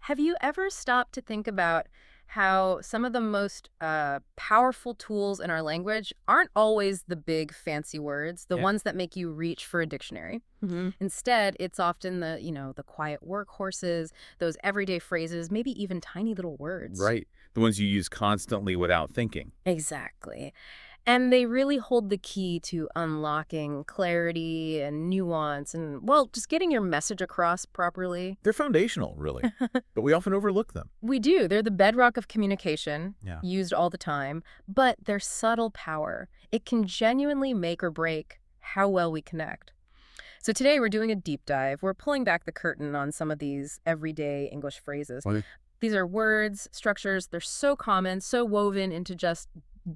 Have you ever stopped to think about how some of the most powerful tools in our language aren't always the big fancy words, the Yeah. ones that make you reach for a dictionary? Mm-hmm. Instead, it's often the quiet workhorses, those everyday phrases, maybe even tiny little words. Right. The ones you use constantly without thinking. Exactly. And they really hold the key to unlocking clarity and nuance and, well, just getting your message across properly. They're foundational, really, but we often overlook them. We do. They're the bedrock of communication, Yeah. used all the time, but their subtle power, it can genuinely make or break how well we connect. So today we're doing a deep dive. We're pulling back the curtain on some of these everyday English phrases. Okay. These are words, structures, they're so common, so woven into just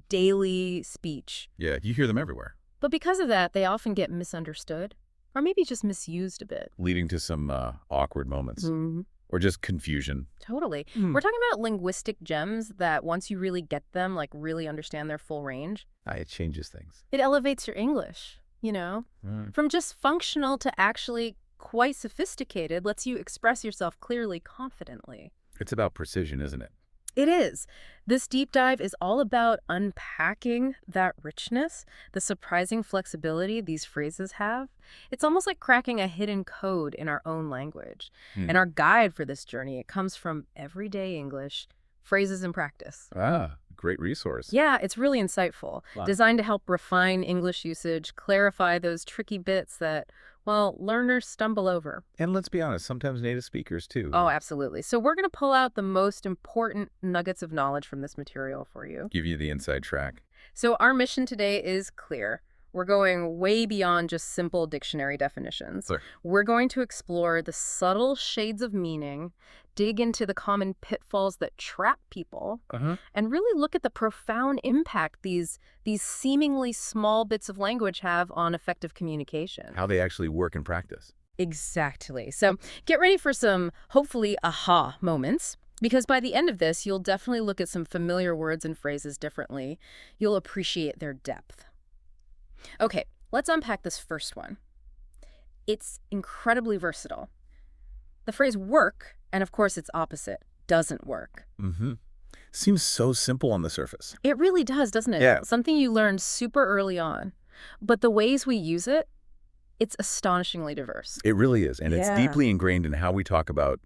daily speech. Yeah, you hear them everywhere, But because of that, they often get misunderstood or maybe just misused a bit. leading to some awkward moments Mhm. or just confusion. Totally. Mm. We're talking about linguistic gems that once you really get them, like really understand their full range, It changes things. it elevates your English, Right. from just functional to actually quite sophisticated, lets you express yourself clearly, confidently. It's about precision, isn't it? It is. This deep dive is all about unpacking that richness, the surprising flexibility these phrases have. It's almost like cracking a hidden code in our own language. Hmm. And our guide for this journey, it comes from Everyday English, Phrases in Practice. Great resource. Yeah, it's really insightful, Wow. designed to help refine English usage, clarify those tricky bits that, well, learners stumble over. And let's be honest, sometimes native speakers, too. Oh, absolutely. So we're going to pull out the most important nuggets of knowledge from this material for you. Give you the inside track. So our mission today is clear. We're going way beyond just simple dictionary definitions. Clear. We're going to explore the subtle shades of meaning, dig into the common pitfalls that trap people, and really look at the profound impact these seemingly small bits of language have on effective communication. How they actually work in practice. Exactly. So get ready for some, hopefully, aha moments. Because by the end of this, you'll definitely look at some familiar words and phrases differently. You'll appreciate their depth. Okay, let's unpack this first one. It's incredibly versatile. The phrase work, and of course its opposite, doesn't work. Mm-hmm. Seems so simple on the surface. It really does, doesn't it? Yeah. Something you learned super early on. But the ways we use it, it's astonishingly diverse. It really is. And it's Yeah. deeply ingrained in how we talk about,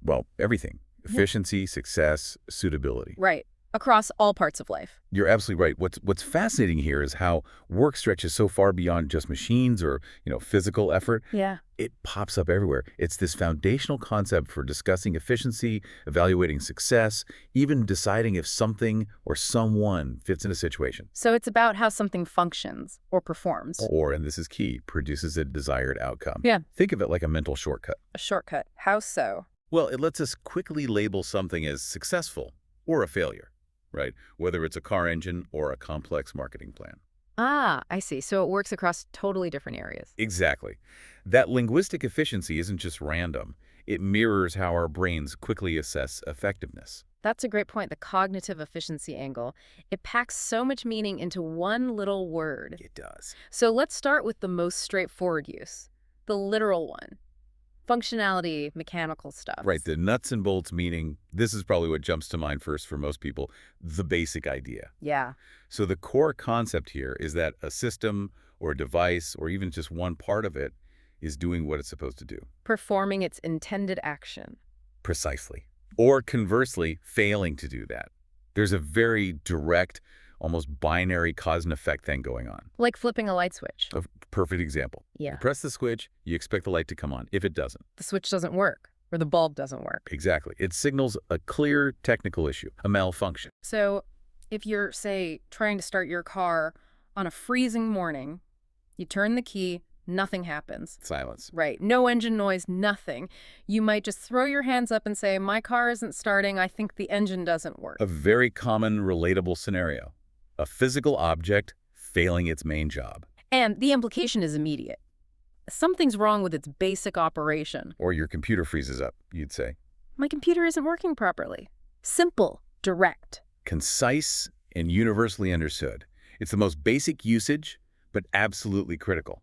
well, everything. Efficiency, success, suitability. Right. Across all parts of life. You're absolutely right. What's fascinating here is how work stretches so far beyond just machines or, physical effort. Yeah. It pops up everywhere. It's this foundational concept for discussing efficiency, evaluating success, even deciding if something or someone fits in a situation. So it's about how something functions or performs. Or, and this is key, produces a desired outcome. Yeah. Think of it like a mental shortcut. A shortcut. How so? Well, it lets us quickly label something as successful or a failure, right? Whether it's a car engine or a complex marketing plan. Ah, I see. So it works across totally different areas. Exactly. That linguistic efficiency isn't just random. It mirrors how our brains quickly assess effectiveness. That's a great point, the cognitive efficiency angle. It packs so much meaning into one little word. It does. So let's start with the most straightforward use, the literal one. Functionality, mechanical stuff. Right, the nuts and bolts meaning, this is probably what jumps to mind first for most people, the basic idea. Yeah. So the core concept here is that a system or a device or even just one part of it is doing what it's supposed to do. Performing its intended action. Precisely. Or conversely, failing to do that. There's a very direct, almost binary cause and effect thing going on. Like flipping a light switch. A perfect example. Yeah. You press the switch, you expect the light to come on. If it doesn't. The switch doesn't work, or the bulb doesn't work. Exactly. It signals a clear technical issue, a malfunction. So if you're, say, trying to start your car on a freezing morning, you turn the key, nothing happens. Silence. Right. No engine noise, nothing. You might just throw your hands up and say, my car isn't starting. I think the engine doesn't work. A very common, relatable scenario. A physical object failing its main job. And the implication is immediate. Something's wrong with its basic operation. Or your computer freezes up, you'd say. My computer isn't working properly. Simple, direct. Concise and universally understood. It's the most basic usage, but absolutely critical.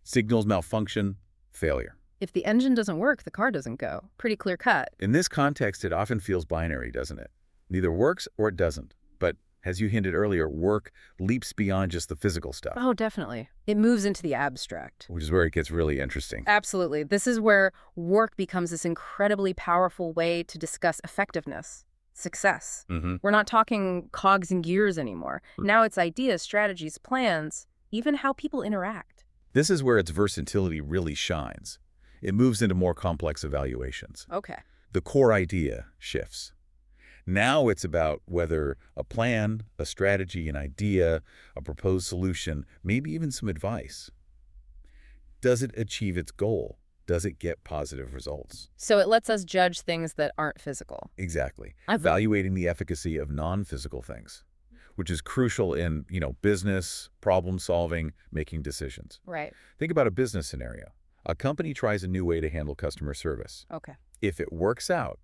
Signals malfunction, failure. If the engine doesn't work, the car doesn't go. Pretty clear cut. In this context, it often feels binary, doesn't it? Neither works or it doesn't. But as you hinted earlier, work leaps beyond just the physical stuff, Oh, definitely. It moves into the abstract. which is where it gets really interesting. Absolutely. This is where work becomes this incredibly powerful way to discuss effectiveness, success. We're not talking cogs and gears anymore. Now it's ideas, strategies, plans, even how people interact. This is where its versatility really shines. It moves into more complex evaluations. Okay. The core idea shifts. Now it's about whether a plan, a strategy, an idea, a proposed solution, maybe even some advice. Does it achieve its goal? Does it get positive results? So it lets us judge things that aren't physical. Exactly. Evaluating the efficacy of non-physical things, which is crucial in, business, problem solving, making decisions. Right. Think about a business scenario. A company tries a new way to handle customer service. Okay. If it works out,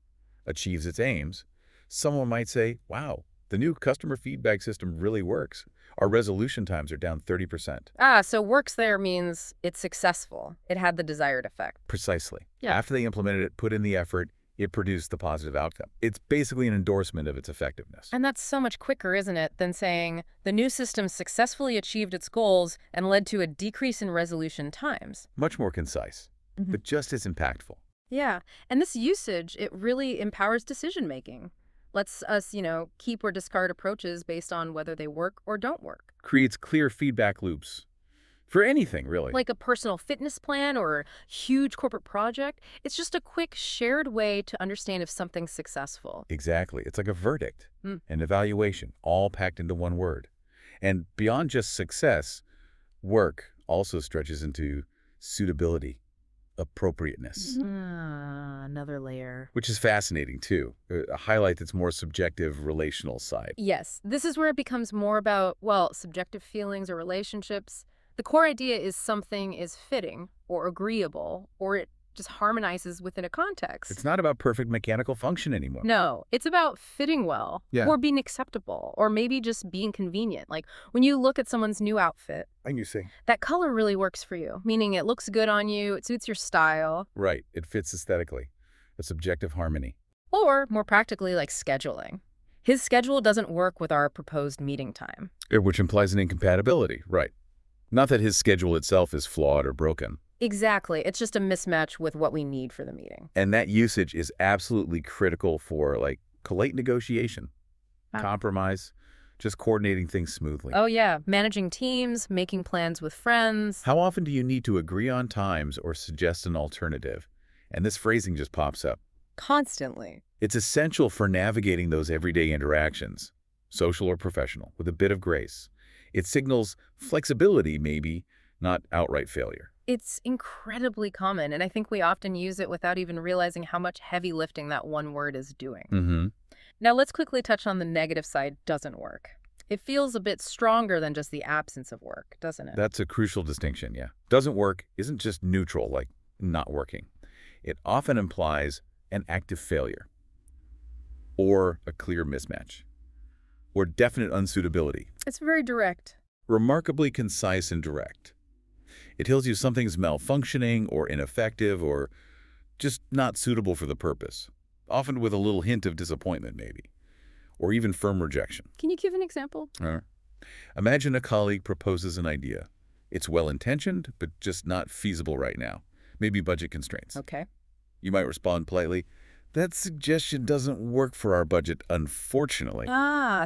achieves its aims, someone might say, wow, the new customer feedback system really works. Our resolution times are down 30%. So works there means it's successful. It had the desired effect. Precisely. Yeah. After they implemented it, put in the effort, it produced the positive outcome. It's basically an endorsement of its effectiveness. And that's so much quicker, isn't it, than saying the new system successfully achieved its goals and led to a decrease in resolution times. Much more concise, but just as impactful. Yeah. And this usage, it really empowers decision-making. Lets us, keep or discard approaches based on whether they work or don't work. Creates clear feedback loops for anything, really. Like a personal fitness plan or a huge corporate project. It's just a quick shared way to understand if something's successful. Exactly. It's like a verdict, an evaluation, all packed into one word. And beyond just success, work also stretches into suitability, appropriateness, Another layer. which is fascinating too. A highlight that's more subjective relational side. Yes, this is where it becomes more about, subjective feelings or relationships. The core idea is something is fitting or agreeable, or it just harmonizes within a context. It's not about perfect mechanical function anymore. No, it's about fitting well, or being acceptable, or maybe just being convenient. Like when you look at someone's new outfit, And you say, that color really works for you, meaning it looks good on you, it suits your style. right, it fits aesthetically. A subjective harmony. Or more practically, like scheduling. His schedule doesn't work with our proposed meeting time. Which implies an incompatibility, right. Not that his schedule itself is flawed or broken. Exactly. It's just a mismatch with what we need for the meeting. And that usage is absolutely critical for, polite negotiation, compromise, just coordinating things smoothly. Oh, yeah. Managing teams, making plans with friends. How often do you need to agree on times or suggest an alternative? And this phrasing just pops up. Constantly. It's essential for navigating those everyday interactions, social or professional, with a bit of grace. It signals flexibility, maybe, not outright failure. It's incredibly common, and I think we often use it without even realizing how much heavy lifting that one word is doing. Now, let's quickly touch on the negative side, doesn't work. It feels a bit stronger than just the absence of work, doesn't it? That's a crucial distinction, yeah. Doesn't work isn't just neutral, like not working. It often implies an active failure, or a clear mismatch, or definite unsuitability. It's very direct. Remarkably concise and direct. It tells you something's malfunctioning or ineffective or just not suitable for the purpose, often with a little hint of disappointment maybe, or even firm rejection. Can you give an example? Imagine a colleague proposes an idea. It's well-intentioned, but just not feasible right now. Maybe budget constraints. Okay. You might respond politely, "That suggestion doesn't work for our budget, unfortunately."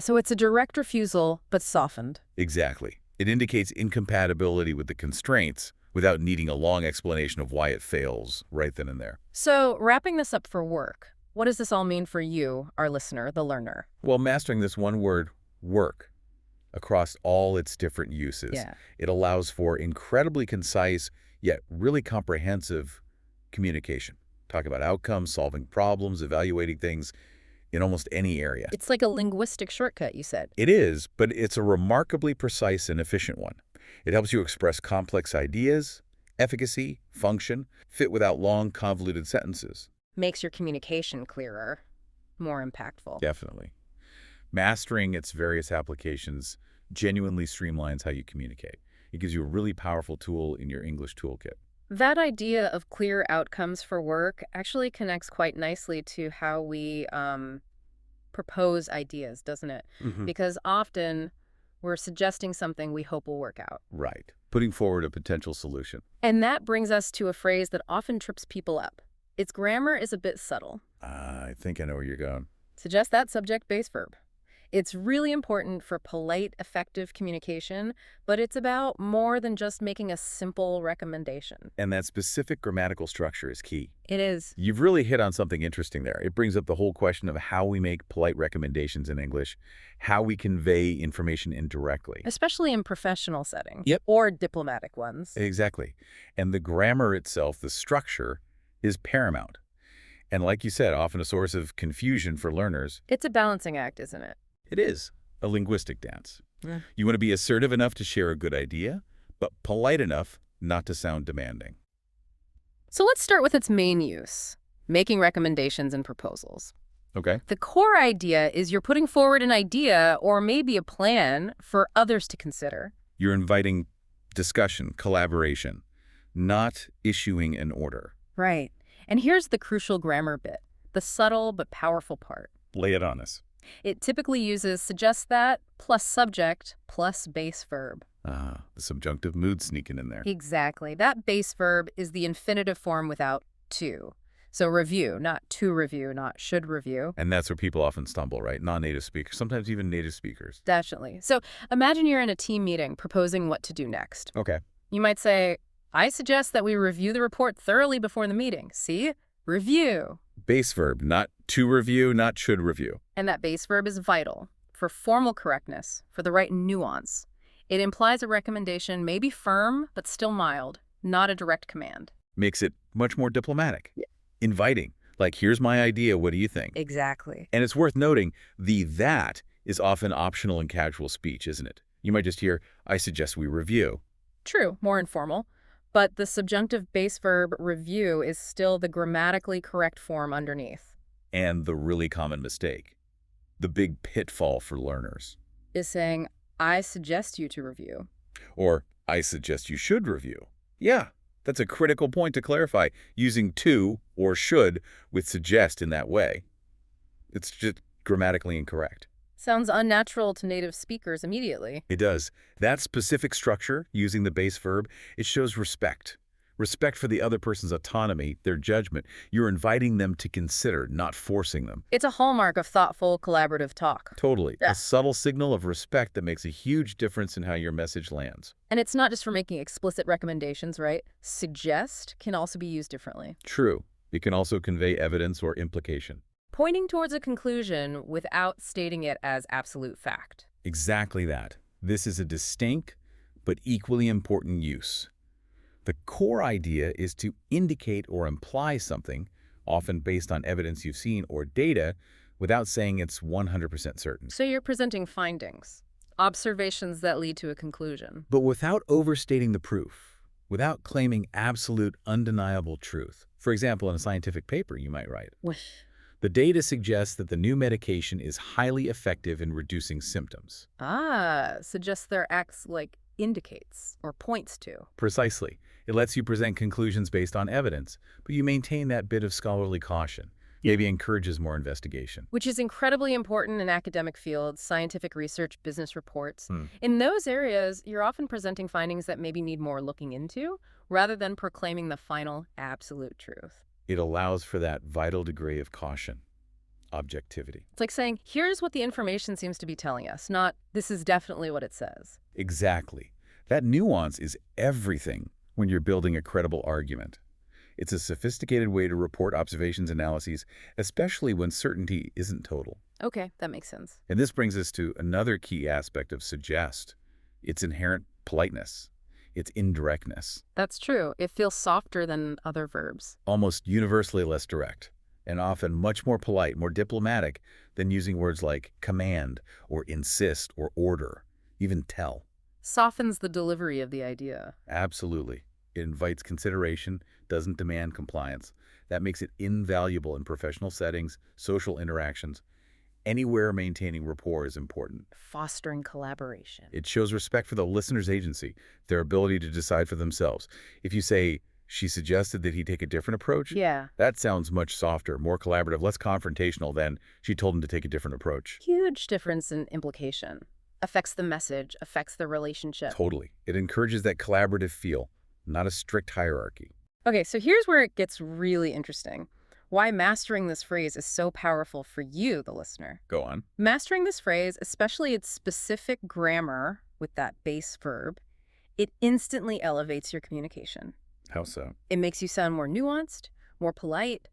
So it's a direct refusal, but softened. Exactly. It indicates incompatibility with the constraints without needing a long explanation of why it fails right then and there. So wrapping this up for work, what does this all mean for you, our listener, the learner? Well, mastering this one word, work, across all its different uses, it allows for incredibly concise yet really comprehensive communication. Talk about outcomes, solving problems, evaluating things in almost any area. It's like a linguistic shortcut, you said. It is, but it's a remarkably precise and efficient one. It helps you express complex ideas, efficacy, function, fit without long, convoluted sentences. Makes your communication clearer, more impactful. Definitely. Mastering its various applications genuinely streamlines how you communicate. It gives you a really powerful tool in your English toolkit. That idea of clear outcomes for work actually connects quite nicely to how we propose ideas, doesn't it? Hmm. Because often we're suggesting something we hope will work out. Right. Putting forward a potential solution. And that brings us to a phrase that often trips people up. Its grammar is a bit subtle. I think I know where you're going. Suggest that subject-base verb. It's really important for polite, effective communication, but it's about more than just making a simple recommendation. And that specific grammatical structure is key. It is. You've really hit on something interesting there. It brings up the whole question of how we make polite recommendations in English, how we convey information indirectly. Especially in professional settings. Yep. Or diplomatic ones. Exactly. And the grammar itself, the structure, is paramount. And like you said, often a source of confusion for learners. It's a balancing act, isn't it? It is a linguistic dance. Yeah. You want to be assertive enough to share a good idea, but polite enough not to sound demanding. So let's start with its main use, making recommendations and proposals. Okay. The core idea is you're putting forward an idea or maybe a plan for others to consider. You're inviting discussion, collaboration, not issuing an order. Right. And here's the crucial grammar bit, the subtle but powerful part. Lay it on us. It typically uses suggest that plus subject plus base verb. The subjunctive mood sneaking in there. Exactly. That base verb is the infinitive form without to. So review, not to review, not should review. And that's where people often stumble, right? Non-native speakers, sometimes even native speakers. Definitely. So imagine you're in a team meeting proposing what to do next. Okay. You might say, I suggest that we review the report thoroughly before the meeting. See? Review. Base verb, not to review, not should review. And that base verb is vital for formal correctness, for the right nuance. It implies a recommendation may be firm, but still mild, not a direct command. Makes it much more diplomatic. Yeah. Inviting. Like, here's my idea, what do you think? Exactly. And it's worth noting, the that is often optional in casual speech, isn't it? You might just hear, I suggest we review. True, more informal. But the subjunctive base verb review is still the grammatically correct form underneath. And the really common mistake, the big pitfall for learners. Is saying, I suggest you to review. Or, I suggest you should review. Yeah, that's a critical point to clarify. Using to or should with suggest in that way, it's just grammatically incorrect. Sounds unnatural to native speakers immediately. It does. That specific structure, using the base verb, it shows respect. Respect for the other person's autonomy, their judgment. You're inviting them to consider, not forcing them. It's a hallmark of thoughtful, collaborative talk. Totally. Yeah. A subtle signal of respect that makes a huge difference in how your message lands. And it's not just for making explicit recommendations, right? Suggest can also be used differently. True. It can also convey evidence or implication. Pointing towards a conclusion without stating it as absolute fact. Exactly that. This is a distinct but equally important use. The core idea is to indicate or imply something, often based on evidence you've seen or data, without saying it's 100% certain. So you're presenting findings, observations that lead to a conclusion. But without overstating the proof, without claiming absolute, undeniable truth. For example, in a scientific paper you might write, the data suggests that the new medication is highly effective in reducing symptoms. Suggests there acts like indicates or points to. Precisely. It lets you present conclusions based on evidence, but you maintain that bit of scholarly caution. Maybe encourages more investigation. Which is incredibly important in academic fields, scientific research, business reports. In those areas, you're often presenting findings that maybe need more looking into, rather than proclaiming the final absolute truth. It allows for that vital degree of caution, objectivity. It's like saying, here's what the information seems to be telling us, not this is definitely what it says. Exactly. That nuance is everything when you're building a credible argument. It's a sophisticated way to report observations and analyses, especially when certainty isn't total. Okay, that makes sense. And this brings us to another key aspect of suggest. Its inherent politeness, its indirectness. That's true. It feels softer than other verbs. Almost universally less direct, and often much more polite, more diplomatic than using words like command or insist or order, even tell. Softens the delivery of the idea. Absolutely. It invites consideration, doesn't demand compliance. That makes it invaluable in professional settings, social interactions. Anywhere maintaining rapport is important. Fostering collaboration. It shows respect for the listener's agency, their ability to decide for themselves. If you say, She suggested that he take a different approach? Yeah. That sounds much softer, more collaborative, less confrontational than she told him to take a different approach. Huge difference in implication. Affects the message, affects the relationship. Totally. It encourages that collaborative feel, not a strict hierarchy. Okay, so here's where it gets really interesting. Why mastering this phrase is so powerful for you, the listener. Go on. Mastering this phrase, especially its specific grammar with that base verb, it instantly elevates your communication. How so? It makes you sound more nuanced, more polite,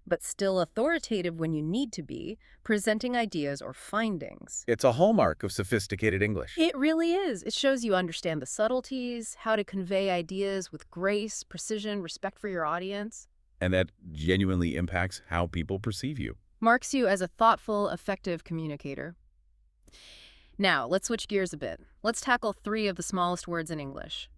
but still authoritative when you need to be, presenting ideas or findings. It's a hallmark of sophisticated English. It really is. It shows you understand the subtleties, how to convey ideas with grace, precision, respect for your audience. And that genuinely impacts how people perceive you. Marks you as a thoughtful, effective communicator. Now, let's switch gears a bit. Let's tackle 3 of the smallest words in English.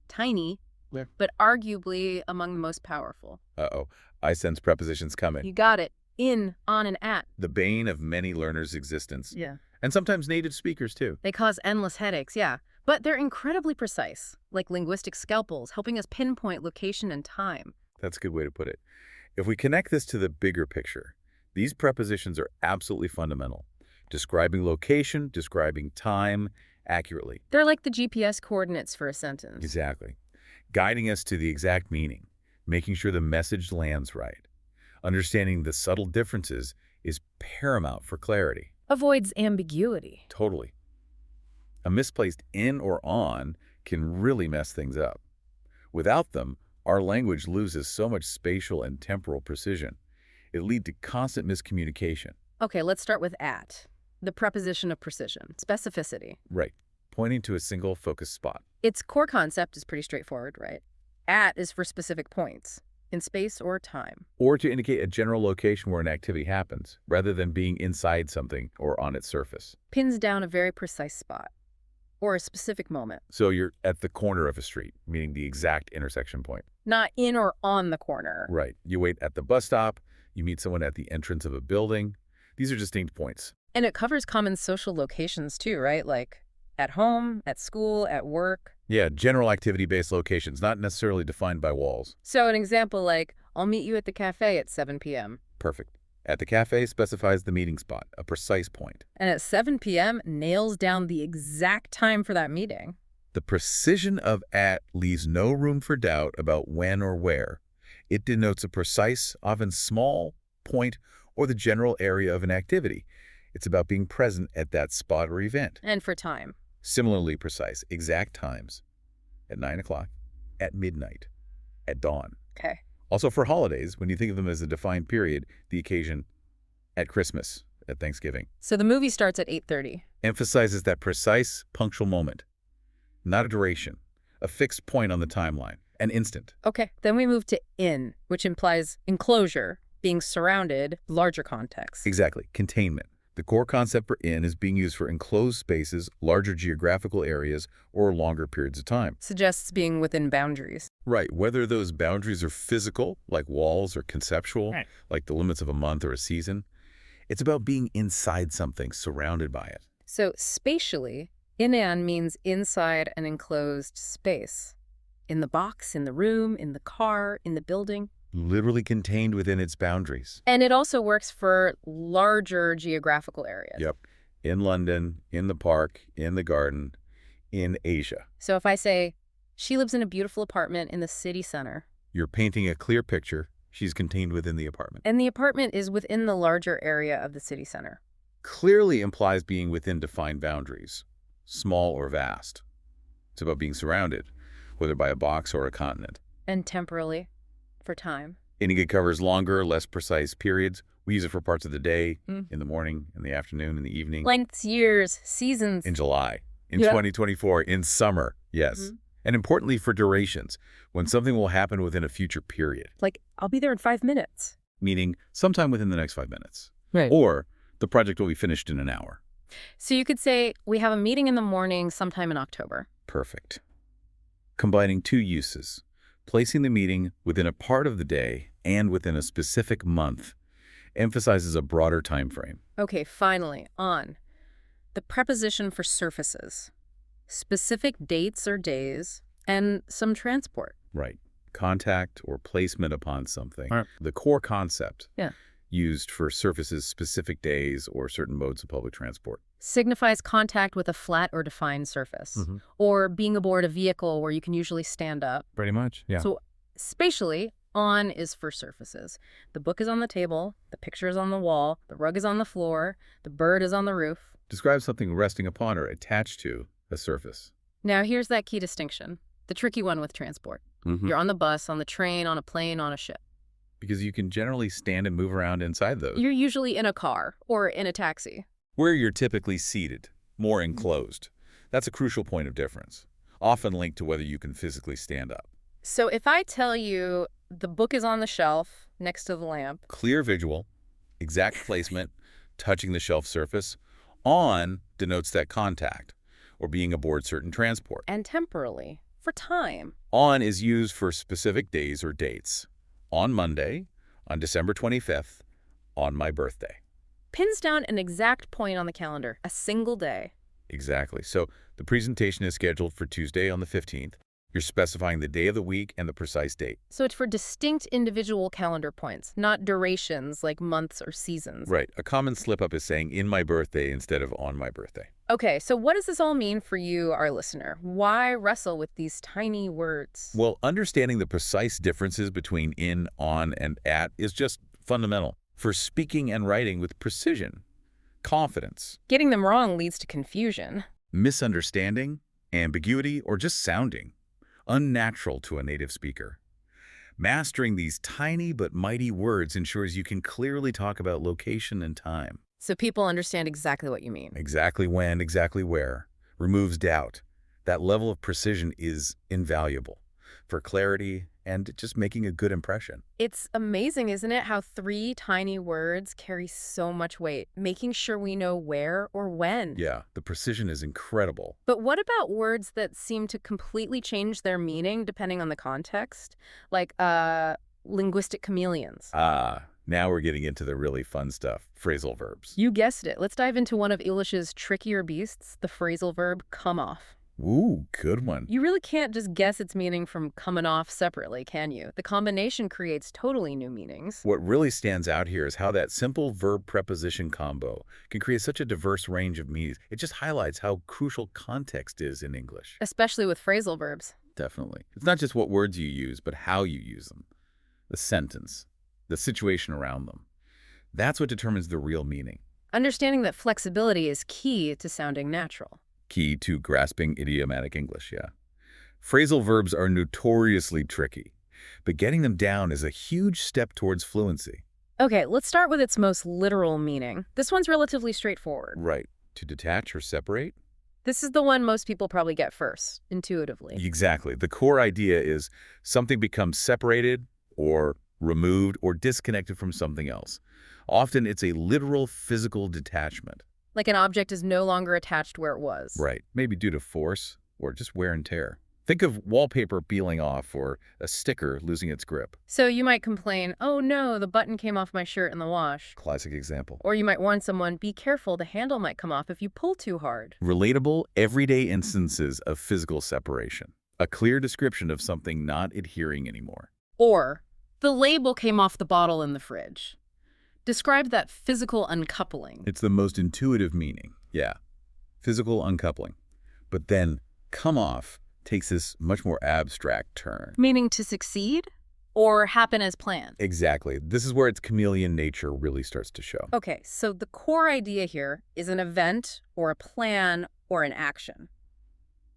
Tiny, but arguably among the most powerful. Uh-oh. I sense prepositions coming. You got it. In, on, and at. The bane of many learners' existence. Yeah. And sometimes native speakers, too. They cause endless headaches, yeah. But they're incredibly precise, like linguistic scalpels, helping us pinpoint location and time. That's a good way to put it. If we connect this to the bigger picture, these prepositions are absolutely fundamental. Describing location, describing time accurately. They're like the GPS coordinates for a sentence. Exactly. Guiding us to the exact meaning, making sure the message lands right. Understanding the subtle differences is paramount for clarity. Avoids ambiguity. Totally. A misplaced in or on can really mess things up. Without them, our language loses so much spatial and temporal precision. It leads to constant miscommunication. Okay, let's start with at. The preposition of precision, specificity. Right. Pointing to a single focused spot. Its core concept is pretty straightforward, right? At is for specific points, in space or time. Or to indicate a general location where an activity happens, rather than being inside something or on its surface. Pins down a very precise spot, or a specific moment. So you're at the corner of a street, meaning the exact intersection point. Not in or on the corner. Right. You wait at the bus stop, you meet someone at the entrance of a building. These are distinct points. And it covers common social locations too, right? Like at home, at school, at work. Yeah, general activity-based locations, not necessarily defined by walls. So an example like, I'll meet you at the cafe at 7 p.m. Perfect. At the cafe specifies the meeting spot, a precise point. And at 7 p.m. nails down the exact time for that meeting. The precision of at leaves no room for doubt about when or where. It denotes a precise, often small, point or the general area of an activity. It's about being present at that spot or event. And for time. Similarly precise, exact times. At 9 o'clock, at midnight, at dawn. Okay. Also for holidays, when you think of them as a defined period, the occasion, at Christmas, at Thanksgiving. So the movie starts at 8:30. Emphasizes that precise, punctual moment. Not a duration, a fixed point on the timeline, an instant. Okay, then we move to in, which implies enclosure, being surrounded, larger context. Exactly, containment. The core concept for in is being used for enclosed spaces, larger geographical areas, or longer periods of time. Suggests being within boundaries. Right, whether those boundaries are physical, like walls, or conceptual, like the limits of a month or a season. It's about being inside something, surrounded by it. So spatially, in means inside an enclosed space. In the box, in the room, in the car, in the building. Literally contained within its boundaries. And it also works for larger geographical areas. Yep. In London, in the park, in the garden, in Asia. So if I say, she lives in a beautiful apartment in the city center. You're painting a clear picture. She's contained within the apartment. And the apartment is within the larger area of the city center. Clearly implies being within defined boundaries, small or vast. It's about being surrounded, whether by a box or a continent. And temporally. For time. It covers longer, less precise periods. We use it for parts of the day, in the morning, in the afternoon, in the evening. Lengths, years, seasons. In July, in 2024, in summer, yes. And importantly for durations, when something will happen within a future period. Like, I'll be there in 5 minutes. Meaning sometime within the next 5 minutes. Right. Or the project will be finished in an hour. So you could say, we have a meeting in the morning sometime in October. Perfect. Combining 2 uses. Placing the meeting within a part of the day and within a specific month emphasizes a broader time frame. Okay, finally, on. The preposition for surfaces. Specific dates or days, and some transport. Right. Contact or placement upon something. Right. The core concept. Yeah. Used for surfaces specific days or certain modes of public transport. Signifies contact with a flat or defined surface. Or being aboard a vehicle where you can usually stand up. Pretty much, yeah. So spatially, on is for surfaces. The book is on the table, the picture is on the wall, the rug is on the floor, the bird is on the roof. Describe something resting upon or attached to a surface. Now here's that key distinction, the tricky one with transport. You're on the bus, on the train, on a plane, on a ship. Because you can generally stand and move around inside those. You're usually in a car or in a taxi. Where you're typically seated, more enclosed. That's a crucial point of difference, often linked to whether you can physically stand up. So if I tell you the book is on the shelf next to the lamp. Clear visual, exact placement, touching the shelf surface. On denotes that contact, or being aboard certain transport. And temporally, for time. On is used for specific days or dates. On Monday, on December 25th, on my birthday. Pins down an exact point on the calendar, a single day. Exactly. So the presentation is scheduled for Tuesday on the 15th. You're specifying the day of the week and the precise date. So it's for distinct individual calendar points, not durations like months or seasons. Right. A common slip-up is saying in my birthday instead of on my birthday. Okay, so what does this all mean for you, our listener? Why wrestle with these tiny words? Well, understanding the precise differences between in, on, and at is just fundamental for speaking and writing with precision, confidence. Getting them wrong leads to confusion. Misunderstanding, ambiguity, or just sounding unnatural to a native speaker. Mastering these tiny but mighty words ensures you can clearly talk about location and time. So people understand exactly what you mean. Exactly when, exactly where. Removes doubt. That level of precision is invaluable for clarity and just making a good impression. It's amazing, isn't it, how 3 tiny words carry so much weight, making sure we know where or when. Yeah, the precision is incredible. But what about words that seem to completely change their meaning depending on the context? Like, linguistic chameleons. Now we're getting into the really fun stuff, phrasal verbs. You guessed it. Let's dive into one of English's trickier beasts, the phrasal verb come off. Ooh, good one. You really can't just guess its meaning from coming off separately, can you? The combination creates totally new meanings. What really stands out here is how that simple verb-preposition combo can create such a diverse range of meanings. It just highlights how crucial context is in English. Especially with phrasal verbs. Definitely. It's not just what words you use, but how you use them. The sentence, the situation around them. That's what determines the real meaning. Understanding that flexibility is key to sounding natural. Key to grasping idiomatic English, yeah. Phrasal verbs are notoriously tricky, but getting them down is a huge step towards fluency. Okay, let's start with its most literal meaning. This one's relatively straightforward. Right. To detach or separate? This is the one most people probably get first, intuitively. Exactly. The core idea is something becomes separated or removed or disconnected from something else. Often it's a literal physical detachment. Like an object is no longer attached where it was. Right. Maybe due to force or just wear and tear. Think of wallpaper peeling off or a sticker losing its grip. So you might complain, oh no, the button came off my shirt in the wash. Classic example. Or you might warn someone, be careful, the handle might come off if you pull too hard. Relatable, everyday instances of physical separation. A clear description of something not adhering anymore. Or, the label came off the bottle in the fridge. Describe that physical uncoupling. It's the most intuitive meaning, yeah. Physical uncoupling. But then, come off takes this much more abstract turn. Meaning to succeed? Or happen as planned? Exactly. This is where its chameleon nature really starts to show. Okay, so the core idea here is an event or a plan or an action.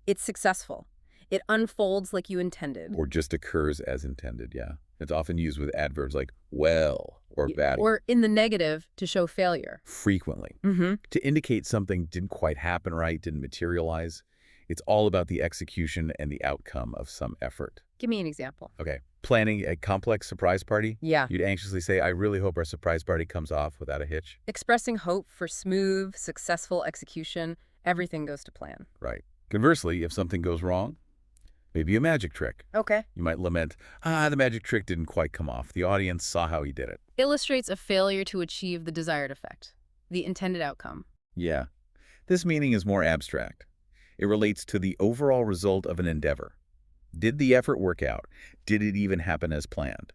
It's successful. It unfolds like you intended. Or just occurs as intended, yeah. It's often used with adverbs like well or bad. Or in the negative to show failure. Frequently. To indicate something didn't quite happen right, didn't materialize. It's all about the execution and the outcome of some effort. Give me an example. Okay. Planning a complex surprise party? Yeah. You'd anxiously say, I really hope our surprise party comes off without a hitch. Expressing hope for smooth, successful execution, everything goes to plan. Right. Conversely, if something goes wrong, maybe a magic trick. Okay. You might lament, the magic trick didn't quite come off. The audience saw how he did it. Illustrates a failure to achieve the desired effect, the intended outcome. Yeah. This meaning is more abstract. It relates to the overall result of an endeavor. Did the effort work out? Did it even happen as planned?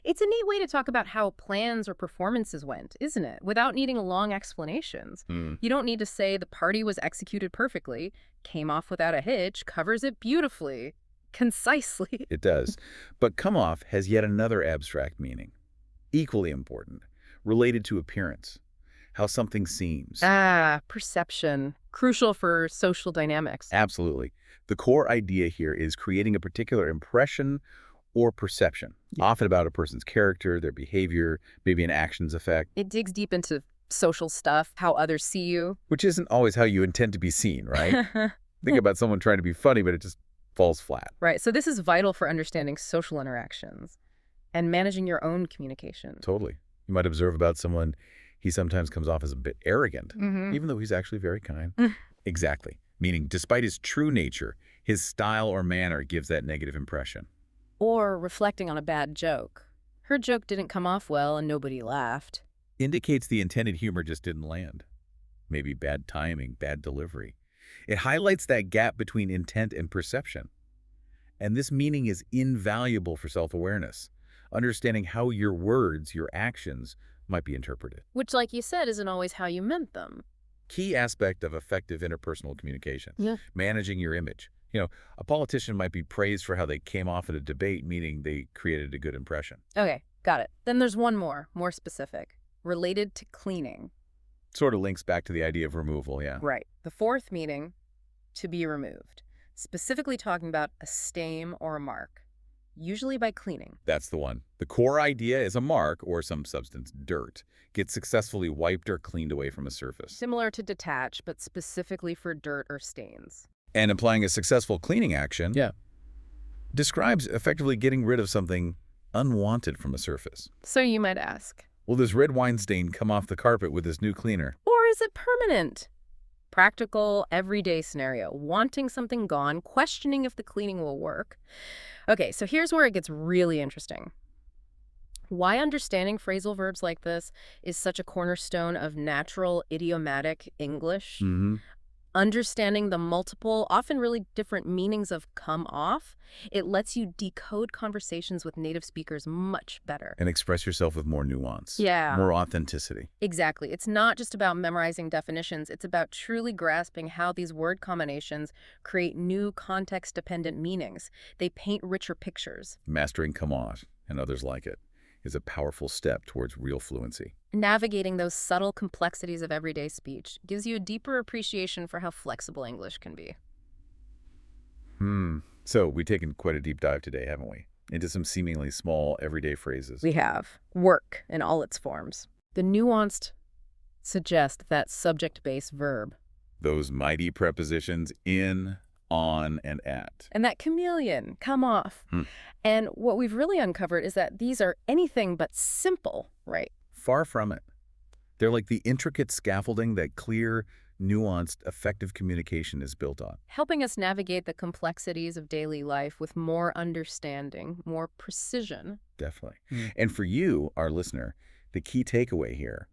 It's a neat way to talk about how plans or performances went, isn't it? Without needing long explanations. You don't need to say the party was executed perfectly, came off without a hitch, covers it beautifully, concisely. It does. But come off has yet another abstract meaning, equally important, related to appearance, how something seems. Perception. Crucial for social dynamics. Absolutely. The core idea here is creating a particular impression or perception, often about a person's character, their behavior, maybe an actions effect. It digs deep into social stuff, how others see you. Which isn't always how you intend to be seen, right? Think about someone trying to be funny, but it just falls flat. Right. So this is vital for understanding social interactions and managing your own communication. Totally. You might observe about someone, he sometimes comes off as a bit arrogant, even though he's actually very kind. Exactly. Meaning, despite his true nature, his style or manner gives that negative impression. Or reflecting on a bad joke. Her joke didn't come off well and nobody laughed. Indicates the intended humor just didn't land. Maybe bad timing, bad delivery. It highlights that gap between intent and perception. And this meaning is invaluable for self-awareness, understanding how your words, your actions, might be interpreted. Which, like you said, isn't always how you meant them. Key aspect of effective interpersonal communication. Managing your image. You know, a politician might be praised for how they came off at a debate, meaning they created a good impression. Okay, got it. Then there's one more specific, related to cleaning. Sort of links back to the idea of removal, yeah. Right. The fourth meaning, to be removed. Specifically talking about a stain or a mark, usually by cleaning. That's the one. The core idea is a mark, or some substance, dirt, gets successfully wiped or cleaned away from a surface. Similar to detach, but specifically for dirt or stains. And implying a successful cleaning action describes effectively getting rid of something unwanted from a surface. So you might ask, will this red wine stain come off the carpet with this new cleaner? Or is it permanent? Practical, everyday scenario. Wanting something gone, questioning if the cleaning will work. Okay, so here's where it gets really interesting. Why understanding phrasal verbs like this is such a cornerstone of natural idiomatic English. Understanding the multiple, often really different meanings of come off, it lets you decode conversations with native speakers much better. And express yourself with more nuance. Yeah. More authenticity. Exactly. It's not just about memorizing definitions. It's about truly grasping how these word combinations create new context-dependent meanings. They paint richer pictures. Mastering come off, and others like it, is a powerful step towards real fluency. Navigating those subtle complexities of everyday speech gives you a deeper appreciation for how flexible English can be. So we've taken quite a deep dive today, haven't we? Into some seemingly small, everyday phrases. We have. Work in all its forms. The nuanced suggest that subject-based verb. Those mighty prepositions in, on, and at. And that chameleon, come off. And what we've really uncovered is that these are anything but simple, right? Far from it. They're like the intricate scaffolding that clear, nuanced, effective communication is built on. Helping us navigate the complexities of daily life with more understanding, more precision. Definitely. And for you, our listener, the key takeaway here,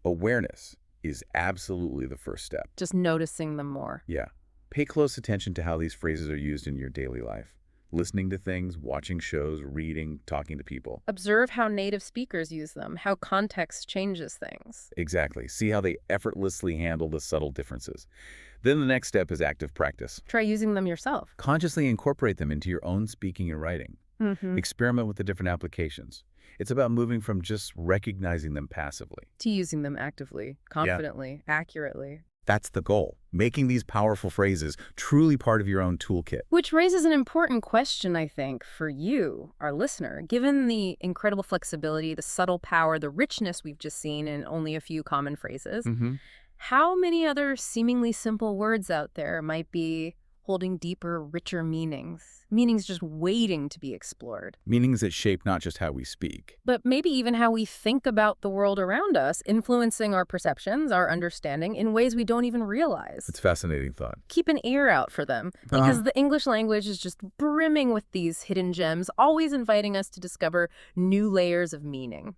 awareness is absolutely the first step. Just noticing them more. Yeah. Pay close attention to how these phrases are used in your daily life. Listening to things, watching shows, reading, talking to people. Observe how native speakers use them, how context changes things. Exactly. See how they effortlessly handle the subtle differences. Then the next step is active practice. Try using them yourself. Consciously incorporate them into your own speaking and writing. Experiment with the different applications. It's about moving from just recognizing them passively to using them actively, confidently, accurately. That's the goal, making these powerful phrases truly part of your own toolkit. Which raises an important question, I think, for you, our listener. Given the incredible flexibility, the subtle power, the richness we've just seen in only a few common phrases, how many other seemingly simple words out there might be holding deeper, richer meanings? Meanings just waiting to be explored. Meanings that shape not just how we speak, but maybe even how we think about the world around us, influencing our perceptions, our understanding in ways we don't even realize. It's a fascinating thought. Keep an ear out for them, because the English language is just brimming with these hidden gems, always inviting us to discover new layers of meaning.